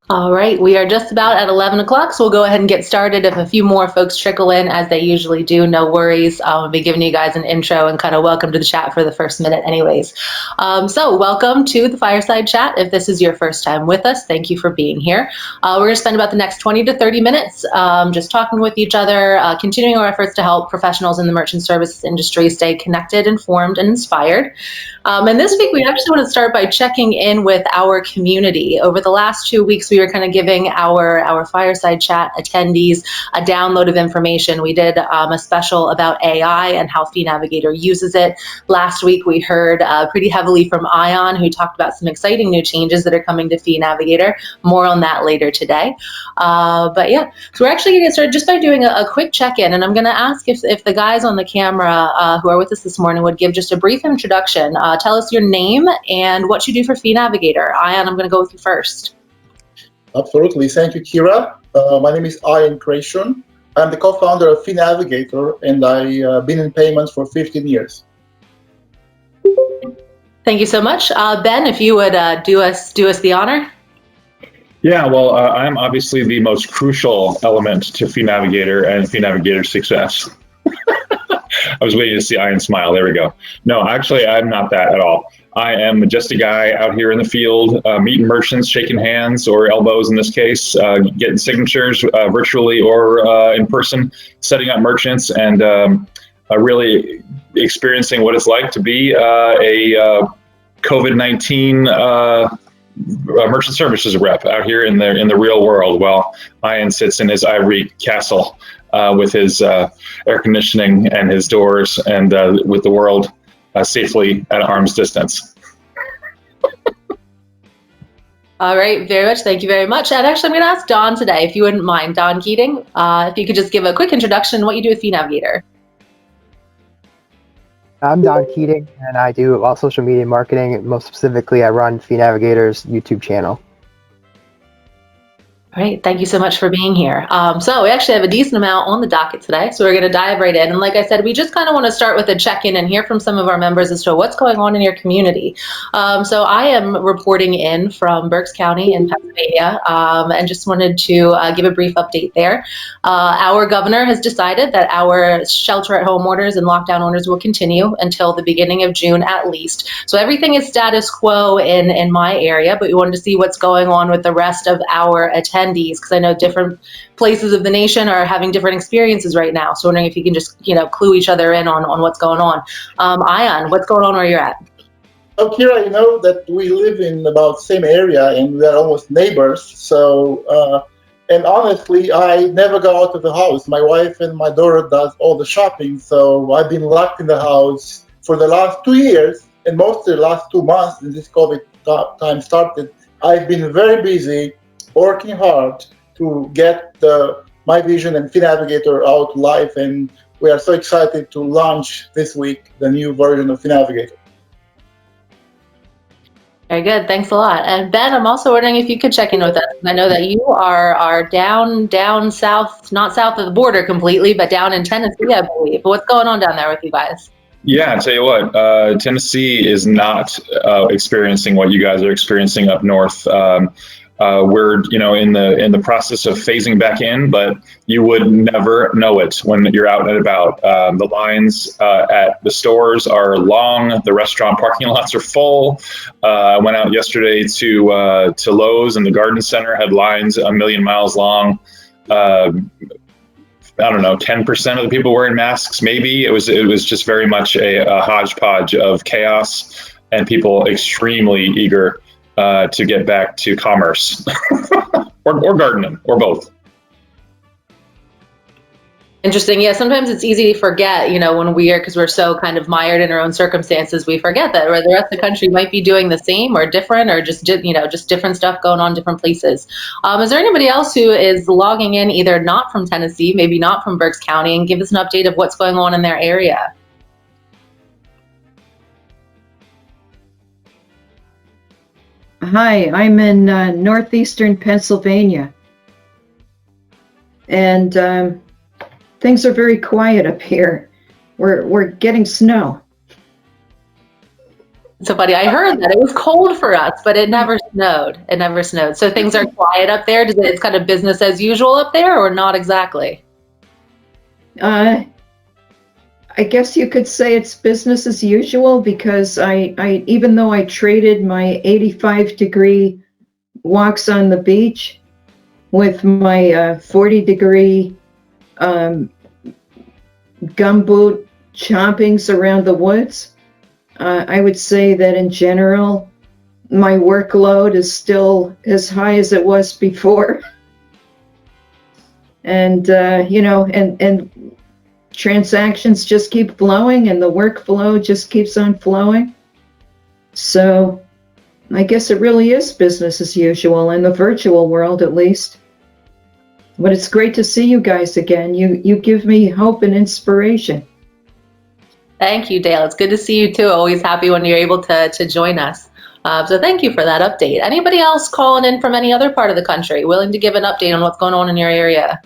All right, we are just about at 11 o'clock, so we'll go ahead and get started. If a few more folks trickle in, as they usually do, no worries. I'll be giving you guys an intro and kind of welcome to the chat for the first minute anyways. So welcome to the Fireside Chat. If this is your first time with us, thank you for being here. We're going to spend about the next 20 to 30 minutes just talking with each other, continuing our efforts to help professionals in the merchant services industry stay connected, informed, and inspired. And this week, we actually want to start by checking in with our community. Over the last 2 weeks, we were kind of giving our Fireside Chat attendees a download of information. We did a special about AI and how Fee Navigator uses it. Last week, we heard pretty heavily from Ion, who talked about some exciting new changes that are coming to Fee Navigator. More on that later today. But yeah, so we're actually going to get started just by doing a quick check-in. And I'm going to ask if the guys on the camera who are with us this morning would give just a brief introduction. Tell us your name and what you do for Fee Navigator. Ian, I'm going to go with you first. Absolutely. Thank you, Kira. My name is Ian Creation. I'm the co-founder of Fee Navigator, and I've been in payments for 15 years. Thank you so much. Ben, if you would do us the honor. Yeah, well, I'm obviously the most crucial element to Fee Navigator and Fee Navigator's success. I was waiting to see Ian smile. There we go. No, actually, I'm not that at all. I am just a guy out here in the field, meeting merchants, shaking hands or elbows in this case, getting signatures virtually or in person, setting up merchants, and really experiencing what it's like to be a COVID-19 merchant services rep out here in the real world, while Ian sits in his ivory castle with his air conditioning and his doors, and with the world safely at arm's distance. All right, very much. Thank you very much. And actually, I'm going to ask Don today, if you wouldn't mind, Don Keating, if you could just give a quick introduction what you do with Fee Navigator. I'm Don Keating, and I do all social media marketing. Most specifically, I run Fee Navigator's YouTube channel. Great, thank you so much for being here. So we actually have a decent amount on the docket today, so we're going to dive right in. And like I said, we just kind of want to start with a check-in and hear from some of our members as to what's going on in your community. So I am reporting in from Berks County in Pennsylvania, and just wanted to give a brief update there. Our governor has decided that our shelter-at-home orders and lockdown orders will continue until the beginning of June at least. So everything is status quo in my area, but we wanted to see what's going on with the rest of our attendees, because I know different places of the nation are having different experiences right now. So wondering if you can just, clue each other in on what's going on. Ian, what's going on where you're at? Oh, Kira, you know that we live in about the same area and we are almost neighbors. So, and honestly, I never go out of the house. My wife and my daughter does all the shopping. So I've been locked in the house for the last 2 years, and most of the last 2 months since this COVID time started. I've been very busy working hard to get my vision and Fee Navigator out live, and we are so excited to launch this week the new version of Fee Navigator. Very good, thanks a lot. And Ben, I'm also wondering if you could check in with us. I know that you are down south, not south of the border completely, but down in Tennessee, I believe. But what's going on down there with you guys? Yeah, I tell you what, Tennessee is not experiencing what you guys are experiencing up north. We're in the process of phasing back in, but you would never know it when you're out and about. The lines at the stores are long. The restaurant parking lots are full. I went out yesterday to Lowe's, and the garden center had lines a million miles long. I don't know, 10% of the people wearing masks, maybe. It was just very much a hodgepodge of chaos, and people extremely eager to get back to commerce or gardening, or both. Interesting. Yeah, sometimes it's easy to forget, when because we're so kind of mired in our own circumstances, we forget that the rest of the country might be doing the same or different, or just different stuff going on in different places. Is there anybody else who is logging in, either not from Tennessee, maybe not from Berks County, and give us an update of what's going on in their area? Hi, I'm in northeastern Pennsylvania, and things are very quiet up here. We're getting snow. So funny. I heard that it was cold for us, but it never snowed. It never snowed. So things are quiet up there. It's kind of business as usual up there, or not exactly? I guess you could say it's business as usual because I even though I traded my 85-degree walks on the beach with my 40-degree gumboot chompings around the woods, I would say that in general, my workload is still as high as it was before. And, and transactions just keep flowing and the workflow just keeps on flowing. So I guess it really is business as usual in the virtual world, at least. But it's great to see you guys again. You give me hope and inspiration. Thank you, Dale. It's good to see you too. Always happy when you're able to join us. So thank you for that update. Anybody else calling in from any other part of the country willing to give an update on what's going on in your area?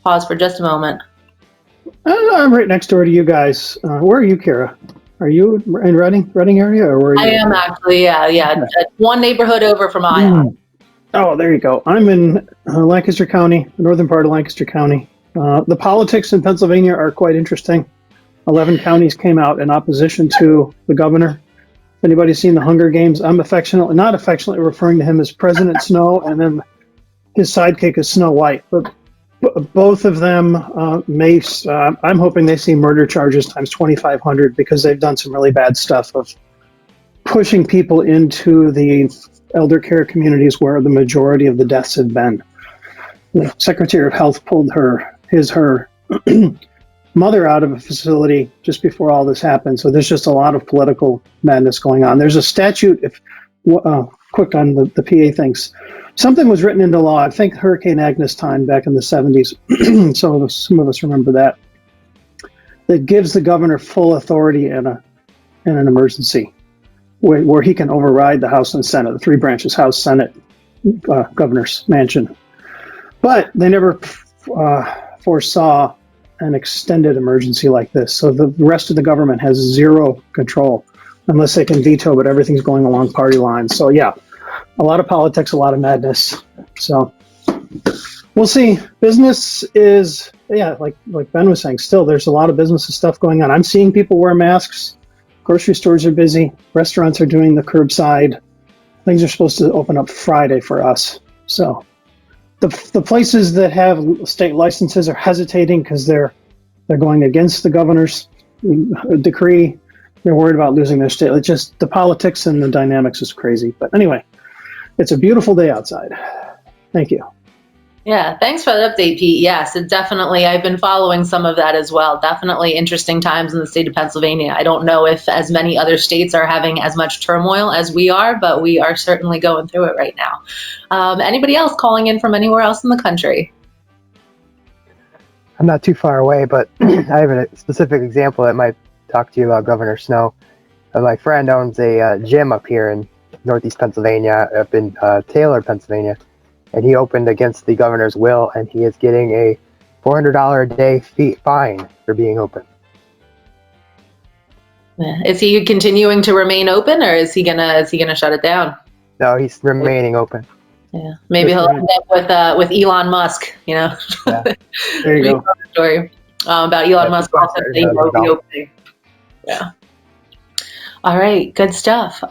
Pause for just a moment. I'm right next door to you guys. Where are you, Kara? Are you in Reading area, or where are you? I am actually, yeah. One neighborhood over from Iowa. Oh, there you go. I'm in Lancaster County, the northern part of Lancaster County. The politics in Pennsylvania are quite interesting. 11 counties came out in opposition to the governor. If anybody's seen the Hunger Games, I'm not affectionately referring to him as President Snow, and then his sidekick is Snow White. But both of them I'm hoping they see murder charges times 2,500 because they've done some really bad stuff of pushing people into the elder care communities where the majority of the deaths have been. The Secretary of Health pulled her mother out of a facility just before all this happened. So there's just a lot of political madness going on. There's a statute, quick on the PA things. Something was written into law, I think Hurricane Agnes time back in the 70s. Some of us remember that gives the governor full authority in an emergency where he can override the House and Senate, the three branches, House, Senate, governor's mansion. But they never foresaw an extended emergency like this. So the rest of the government has zero control unless they can veto, but everything's going along party lines. So yeah, a lot of politics, a lot of madness. So we'll see. Business is, like Ben was saying, still there's a lot of business and stuff going on. I'm seeing people wear masks. Grocery stores are busy. Restaurants are doing the curbside. Things are supposed to open up Friday for us. So the places that have state licenses are hesitating because they're going against the governor's decree. They're worried about losing their state. It's just the politics and the dynamics is crazy. But anyway, it's a beautiful day outside. Thank you. Yeah, thanks for the update, Pete. Yes, it definitely, I've been following some of that as well. Definitely interesting times in the state of Pennsylvania. I don't know if as many other states are having as much turmoil as we are, but we are certainly going through it right now. Anybody else calling in from anywhere else in the country? I'm not too far away, but I have a specific example that might talk to you about Governor Snow. My friend owns a gym up here in northeast Pennsylvania, up in Taylor, Pennsylvania. And he opened against the governor's will, and he is getting a $400 a day fine for being open. Is he continuing to remain open, or is he gonna shut it down? No, he's remaining open. Yeah, maybe he'll end up with Elon Musk. Yeah. There you go. Story about Elon Musk also reopening. Yeah. All right, good stuff.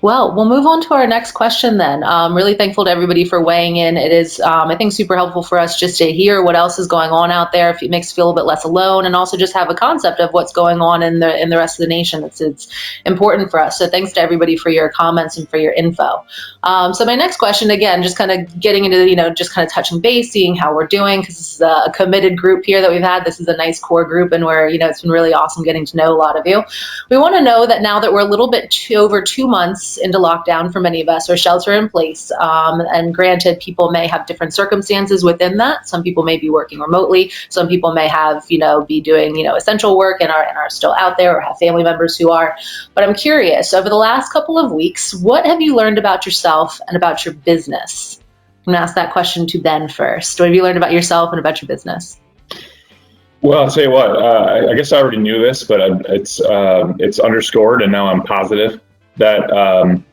Well, we'll move on to our next question then. Really thankful to everybody for weighing in. It is, I think, super helpful for us just to hear what else is going on out there. If it makes us feel a little bit less alone, and also just have a concept of what's going on in the rest of the nation. It's important for us. So thanks to everybody for your comments and for your info. So my next question, again, just kind of getting into, just kind of touching base, seeing how we're doing, because this is a committed group here that we've had. This is a nice core group, and where, it's been really awesome getting to know a lot of you. We want to know that now that we're a little bit over 2 months into lockdown for many of us, or shelter in place, and granted, people may have different circumstances within that. Some people may be working remotely. Some people may have, be doing, essential work and are still out there, or have family members who are. But I'm curious, over the last couple of weeks, what have you learned about yourself and about your business? I'm going to ask that question to Ben first. What have you learned about yourself and about your business? Well, I'll tell you what. I guess I already knew this, but it's underscored, and now I'm positive that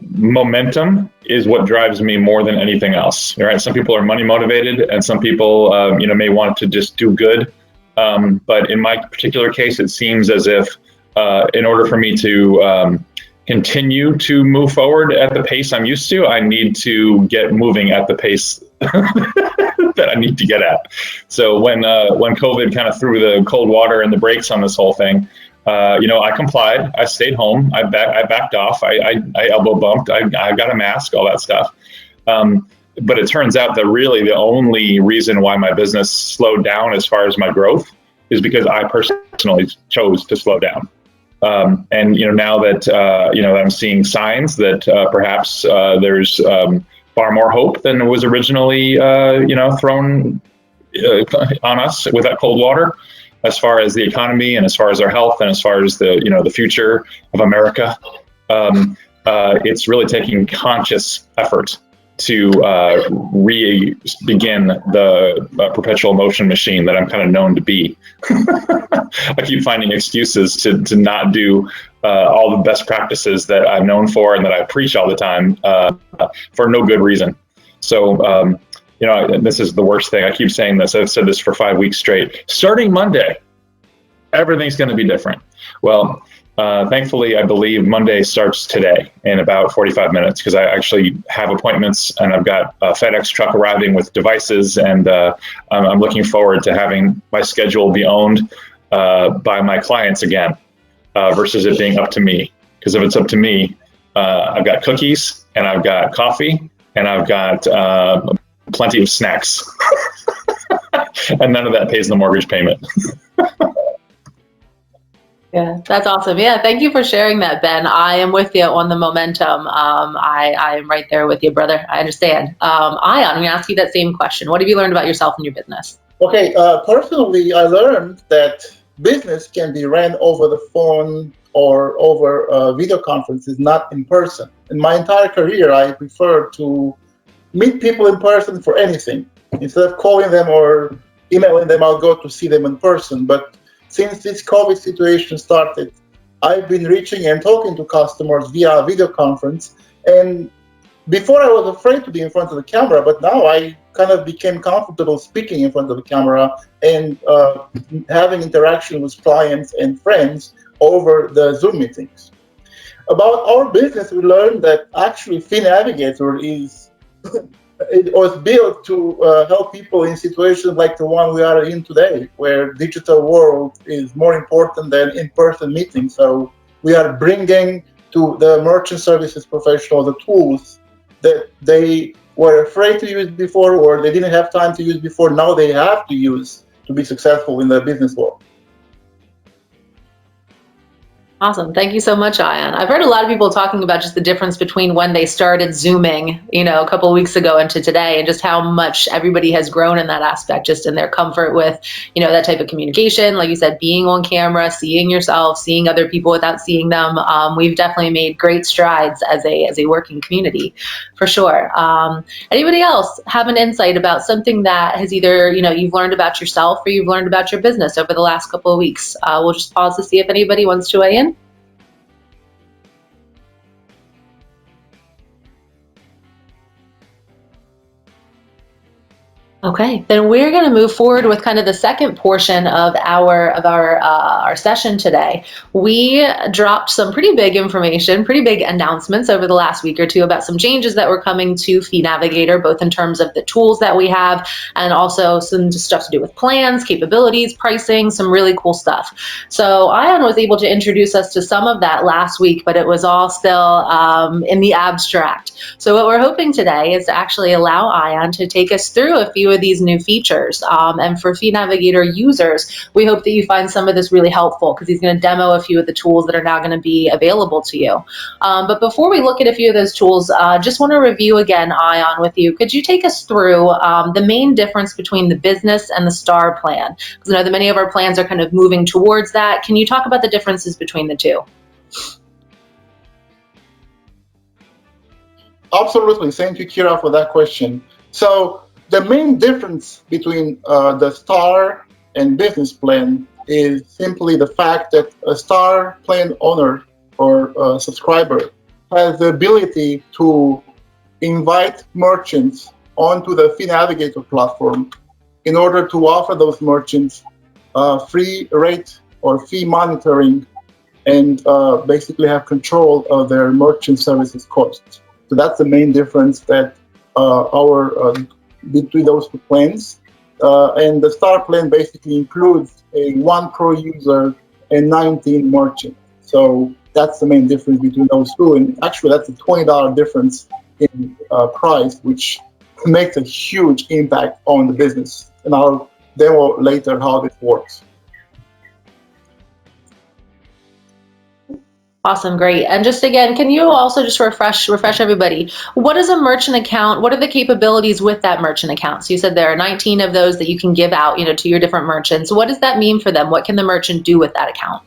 momentum is what drives me more than anything else. Right? Some people are money motivated, and some people, may want to just do good. But in my particular case, it seems as if in order for me to continue to move forward at the pace I'm used to, I need to get moving at the pace that I need to get at. So when COVID kind of threw the cold water and the brakes on this whole thing, I complied. I stayed home. I backed off. I elbow bumped. I got a mask, all that stuff. But it turns out that really the only reason why my business slowed down as far as my growth is because I personally chose to slow down. And now that that I'm seeing signs that perhaps there's far more hope than was originally thrown on us with that cold water, as far as the economy and as far as our health and as far as the future of America. It's really taking conscious effort to begin the perpetual motion machine that I'm kind of known to be. I keep finding excuses to not do all the best practices that I'm known for and that I preach all the time for no good reason. So, this is the worst thing. I keep saying this. I've said this for 5 weeks straight. Starting Monday, everything's going to be different. Well, thankfully, I believe Monday starts today in about 45 minutes because I actually have appointments and I've got a FedEx truck arriving with devices, and I'm looking forward to having my schedule be owned by my clients again versus it being up to me. Because if it's up to me, I've got cookies and I've got coffee and I've got plenty of snacks. And none of that pays the mortgage payment. Yeah, that's awesome. Yeah, thank you for sharing that, Ben. I am with you on the momentum. I am right there with you, brother. I understand. Ion, I'm going to ask you that same question. What have you learned about yourself and your business? Okay, personally, I learned that business can be ran over the phone or over video conferences, not in person. In my entire career, I prefer to meet people in person for anything. Instead of calling them or emailing them, I'll go to see them in person. But since this COVID situation started, I've been reaching and talking to customers via video conference. And before I was afraid to be in front of the camera, but now I kind of became comfortable speaking in front of the camera and having interaction with clients and friends over the Zoom meetings. About our business, we learned that actually Navigator is it was built to help people in situations like the one we are in today, where digital world is more important than in-person meetings. So we are bringing to the merchant services professional the tools that they were afraid to use before, or they didn't have time to use before. Now they have to use to be successful in the business world. Awesome. Thank you so much, Ion. I've heard a lot of people talking about just the difference between when they started Zooming, a couple of weeks ago into today, and just how much everybody has grown in that aspect, just in their comfort with, that type of communication. Like you said, being on camera, seeing yourself, seeing other people without seeing them. We've definitely made great strides as a working community, for sure. Anybody else have an insight about something that has either, you've learned about yourself or you've learned about your business over the last couple of weeks? We'll just pause to see if anybody wants to weigh in. Okay, then we're going to move forward with kind of the second portion of our session today. We dropped some pretty big information, pretty big announcements over the last week or two about some changes that were coming to Navigator, both in terms of the tools that we have and also some stuff to do with plans, capabilities, pricing, some really cool stuff. So Ion was able to introduce us to some of that last week, but it was all still in the abstract. So what we're hoping today is to actually allow Ion to take us through a few of these new features. And for Navigator users, we hope that you find some of this really helpful because he's going to demo a few of the tools that are now going to be available to you. But before we look at a few of those tools, just want to review again, Ion, with you. Could you take us through the main difference between the business and the star plan? Because I know that many of our plans are kind of moving towards that. Can you talk about the differences between the two? Absolutely. Thank you, Kira, for that question. So the main difference between the star and business plan is simply the fact that a star plan owner or a subscriber has the ability to invite merchants onto the Fee Navigator platform in order to offer those merchants free rate or fee monitoring and basically have control of their merchant services costs. So that's the main difference that between those two plans. And the Star plan basically includes a 1 Pro user and 19 merchants. So that's the main difference between those two. And actually, that's a $20 difference in price, which makes a huge impact on the business. And I'll demo later how this works. Awesome, great. And just again, can you also just refresh everybody? What is a merchant account? What are the capabilities with that merchant account? So you said there are 19 of those that you can give out, to your different merchants. What does that mean for them? What can the merchant do with that account?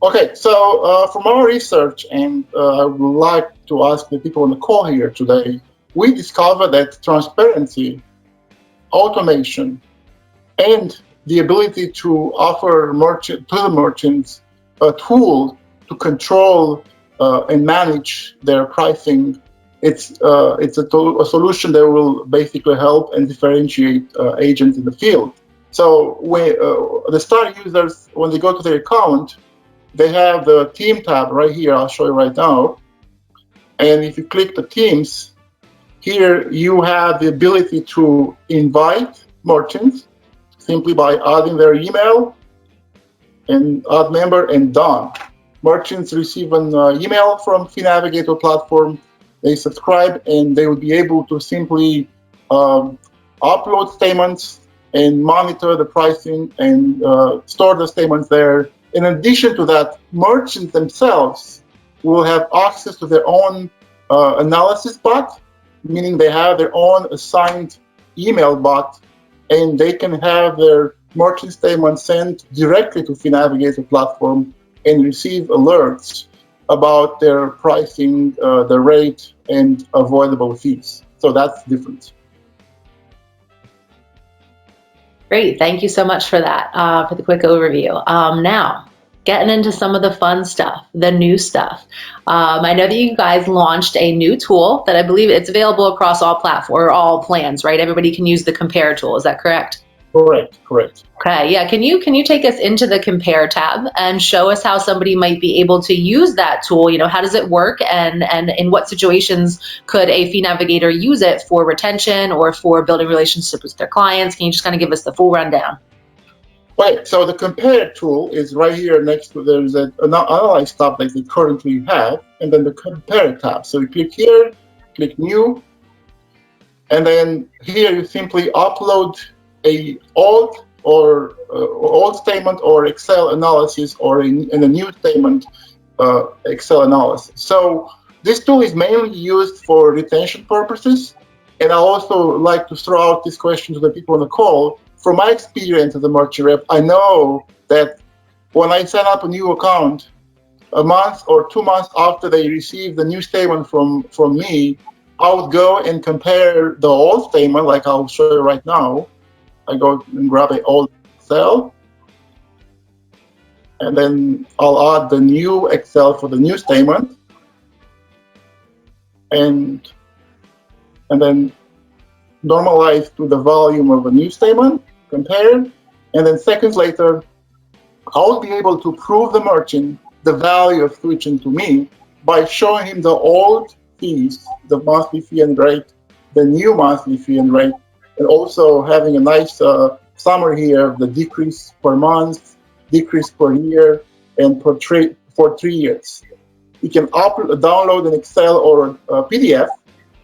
Okay, so from our research, and I would like to ask the people on the call here today, we discovered that transparency, automation, and the ability to offer to the merchants a tool to control and manage their pricing, it's a solution that will basically help and differentiate agents in the field. So the Star users, when they go to their account, they have the team tab right here. I'll show you right now. And if you click the teams, here you have the ability to invite merchants simply by adding their email and add member and done. Merchants receive an email from Fee Navigator platform. They subscribe and they will be able to simply upload statements and monitor the pricing and store the statements there. In addition to that, merchants themselves will have access to their own analysis bot, meaning they have their own assigned email bot, and they can have their merchant statements sent directly to Fee Navigator platform and receive alerts about their pricing, the rate, and avoidable fees. So that's different. Great, thank you so much for that, for the quick overview. Now, getting into some of the fun stuff, the new stuff. I know that you guys launched a new tool that I believe it's available across all platforms, or all plans, right? Everybody can use the Compare tool, is that correct? Correct. Okay, yeah, can you take us into the Compare tab and show us how somebody might be able to use that tool? How does it work, and in what situations could a Fee Navigator use it for retention or for building relationships with their clients? Can you just kind of give us the full rundown? Right, so the Compare tool is right here next to, there's an Analyze tab that we currently have, and then the Compare tab. So you click here, click New, and then here you simply upload a old statement or Excel analysis, or in a new statement Excel analysis. So this tool is mainly used for retention purposes. And I also like to throw out this question to the people on the call. From my experience as a merchant rep, I know that when I set up a new account, a month or 2 months after they receive the new statement from me, I would go and compare the old statement, like I'll show you right now. I go and grab an old Excel, and then I'll add the new Excel for the new statement, and then normalize to the volume of a new statement, compare, and then seconds later, I'll be able to prove the merchant the value of switching to me by showing him the old fees, the monthly fee and rate, the new monthly fee and rate, and also having a nice summary here of the decrease per month, decrease per year, and for 3 years. You can download an Excel or a PDF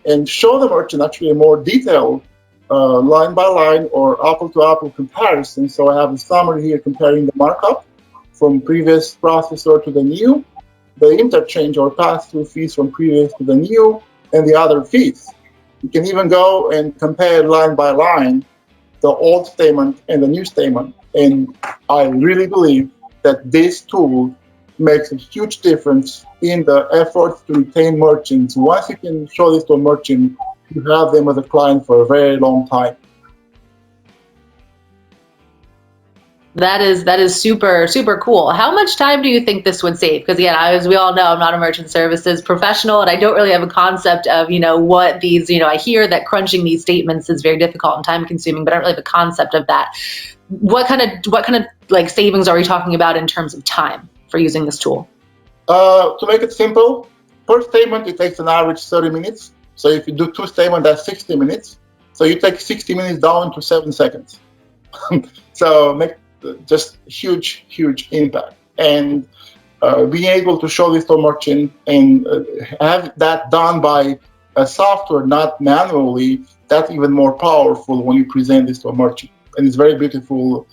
and show the merchant actually a more detailed line by line or apple to apple comparison. So I have a summary here comparing the markup from previous processor to the new, the interchange or pass-through fees from previous to the new, and the other fees. You can even go and compare line by line the old statement and the new statement. And I really believe that this tool makes a huge difference in the efforts to retain merchants. Once you can show this to a merchant, you have them as a client for a very long time. That is super, super cool. How much time do you think this would save? Because again, as we all know, I'm not a merchant services professional, and I don't really have a concept of, what these, I hear that crunching these statements is very difficult and time consuming, but I don't really have a concept of that. What kind of like savings are we talking about in terms of time for using this tool? To make it simple, per statement, it takes an average 30 minutes. So if you do 2 statements, that's 60 minutes. So you take 60 minutes down to 7 seconds. So make just huge impact. And being able to show this to a merchant and have that done by a software, not manually, that's even more powerful when you present this to a merchant. And it's very beautiful,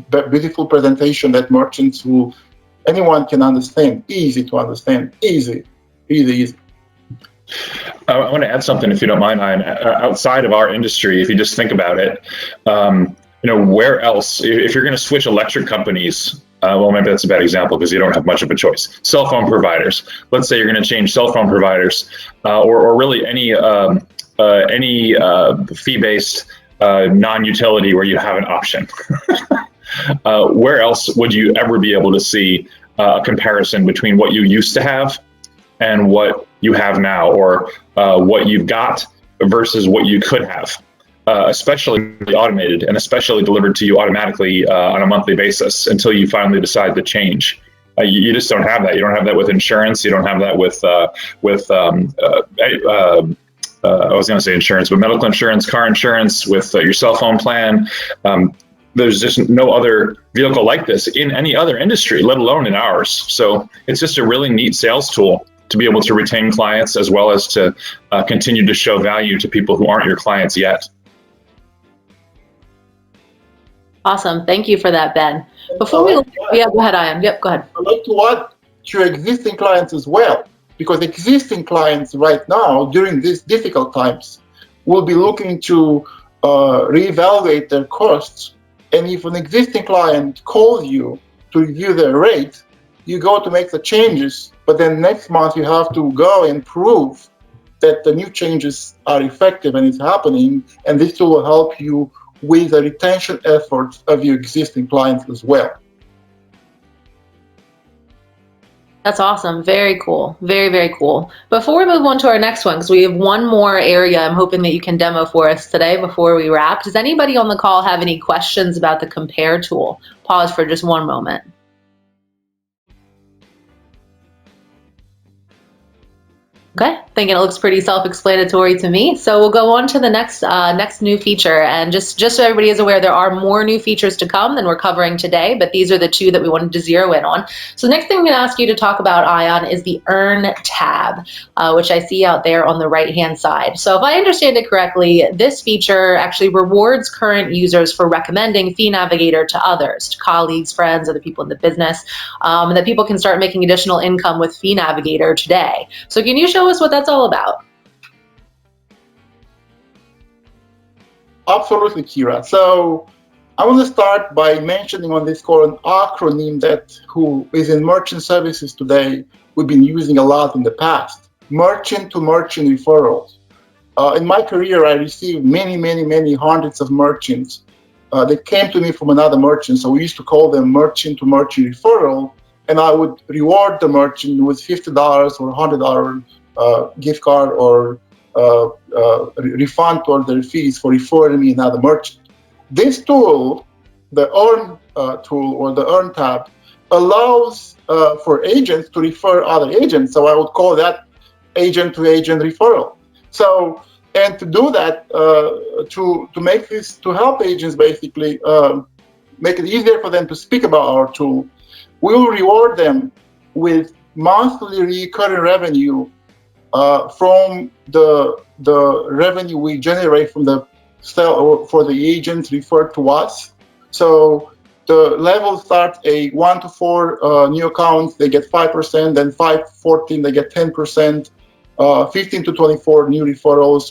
beautiful presentation that anyone can understand, easy to understand, easy. I want to add something, if you don't mind, Ian. Outside of our industry, if you just think about it, where else, if you're going to switch electric companies, well, maybe that's a bad example because you don't have much of a choice. Cell phone providers. Let's say you're going to change cell phone providers, or really any fee-based non-utility where you have an option. Where else would you ever be able to see a comparison between what you used to have and what you have now, or what you've got versus what you could have, especially automated and especially delivered to you automatically on a monthly basis until you finally decide to change. You just don't have that. You don't have that with insurance. You don't have that with I was going to say insurance, but medical insurance, car insurance, with your cell phone plan. There's just no other vehicle like this in any other industry, let alone in ours. So it's just a really neat sales tool to be able to retain clients, as well as to continue to show value to people who aren't your clients yet. Awesome. Thank you for that, Ben. Before go ahead, Ian. Yep, go ahead. I'd like to add to your existing clients as well, because existing clients right now, during these difficult times, will be looking to reevaluate their costs. And if an existing client calls you to review their rate, you go to make the changes, but then next month you have to go and prove that the new changes are effective and it's happening, and this tool will help you with the retention efforts of your existing clients as well. That's awesome. Very cool. Very, very cool. Before we move on to our next one, because we have one more area I'm hoping that you can demo for us today before we wrap. Does anybody on the call have any questions about the compare tool? Pause for just one moment. Okay, thinking it looks pretty self-explanatory to me. So we'll go on to the next new feature, and just so everybody is aware, there are more new features to come than we're covering today, but these are the 2 that we wanted to zero in on. So the next thing I'm going to ask you to talk about, Ion, is the Earn tab, which I see out there on the right-hand side. So if I understand it correctly, this feature actually rewards current users for recommending Fee Navigator to others, to colleagues, friends, other people in the business, and that people can start making additional income with Fee Navigator today. So can you show us what that's all about? Absolutely, Kira. So I want to start by mentioning on this call an acronym that who is in merchant services today we've been using a lot in the past: merchant-to-merchant referrals. In my career, I received many hundreds of merchants that came to me from another merchant. So we used to call them merchant-to-merchant referral, and I would reward the merchant with $50 or $100 gift card or refund toward their fees for referring me another merchant. This tool, the Earn tool or the Earn tab, allows for agents to refer other agents. So I would call that agent-to-agent referral. So, and to do that, to make this, to help agents basically make it easier for them to speak about our tool, we will reward them with monthly recurring revenue from the revenue we generate from the sale for the agents referred to us. So the level starts a 1 to 4 new accounts, they get 5%, then 5 to 14, they get 10%, 15 to 24 new referrals,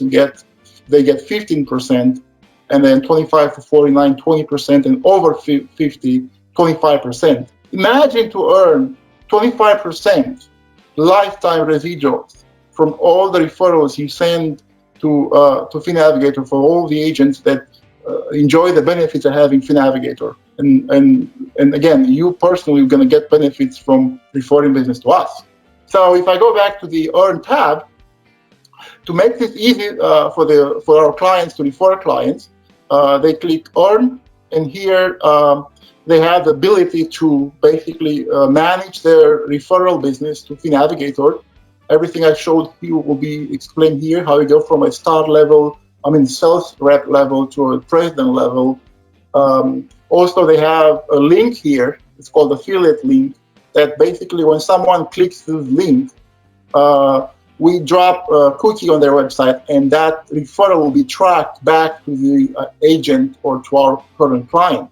they get 15%, and then 25 to 49, 20%, and over 50, 25%. Imagine to earn 25% lifetime residuals from all the referrals you send to Fee Navigator for all the agents that enjoy the benefits of having FinNavigator. And again, you personally are going to get benefits from referring business to us. So if I go back to the Earn tab, to make this easy for our clients to refer clients, they click Earn, and here they have the ability to basically manage their referral business to FinNavigator. Everything I showed you will be explained here, how you go from a star level, sales rep level to a president level. Also, they have a link here. It's called affiliate link, that basically when someone clicks this link, we drop a cookie on their website, and that referral will be tracked back to the agent or to our current client.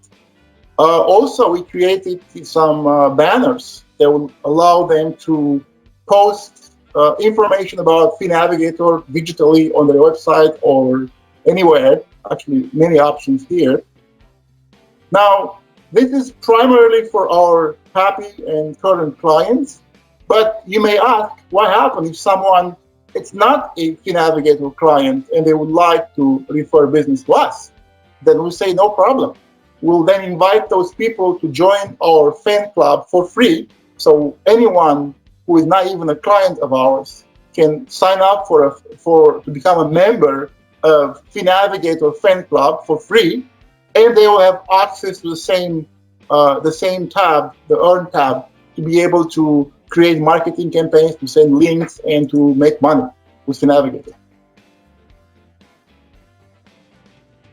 Also, we created some banners that will allow them to post information about FinNavigator digitally on their website or anywhere. Actually, many options here. Now, this is primarily for our happy and current clients, but you may ask, what happens if someone, it's not a FinNavigator client and they would like to refer business to us? Then we say, no problem. We'll then invite those people to join our fan club for free. So anyone who is not even a client of ours can sign up to become a member of FinNavigator fan club for free, and they will have access to the same tab, the Earn tab, to be able to create marketing campaigns, to send links, and to make money with FinNavigator.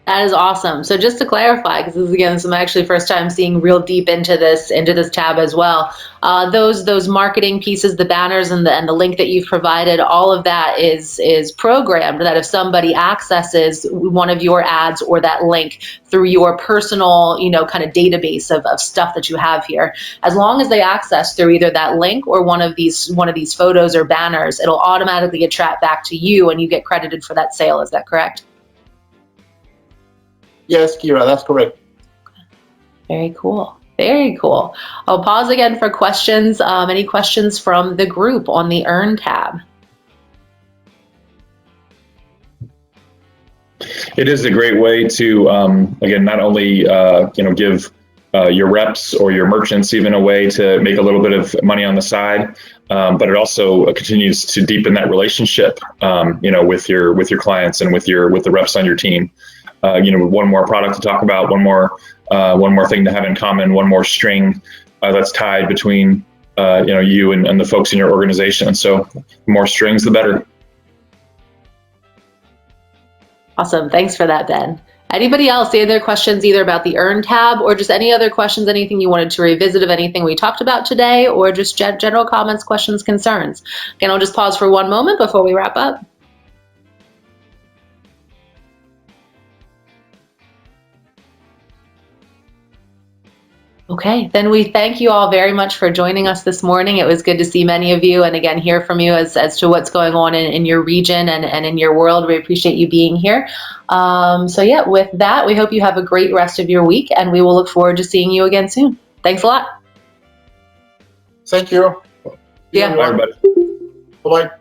That is awesome. So just to clarify, because this is again, this is my actually first time seeing real deep into this tab as well. Those marketing pieces, the banners, and the link that you've provided, all of that is programmed that if somebody accesses one of your ads or that link through your personal, kind of database of stuff that you have here, as long as they access through either that link or one of these photos or banners, it'll automatically attract back to you, and you get credited for that sale. Is that correct? Yes, Kira, that's correct. Very cool. Very cool. I'll pause again for questions. Any questions from the group on the Earn tab? It is a great way to, again, not only give your reps or your merchants even a way to make a little bit of money on the side, but it also continues to deepen that relationship, with your clients and with the reps on your team. One more product to talk about, one more thing to have in common, one more string that's tied between you and the folks in your organization. So the more strings, the better. Awesome. Thanks for that, Ben. Anybody else, any other questions either about the Earn tab or just any other questions, anything you wanted to revisit of anything we talked about today, or just general comments, questions, concerns? Again, I'll just pause for one moment before we wrap up. Okay, then we thank you all very much for joining us this morning. It was good to see many of you and again hear from you as to what's going on in your region and in your world. We appreciate you being here. So yeah, with that, we hope you have a great rest of your week, and we will look forward to seeing you again soon. Thanks a lot. Thank you. Yeah. Bye, everybody. Bye-bye.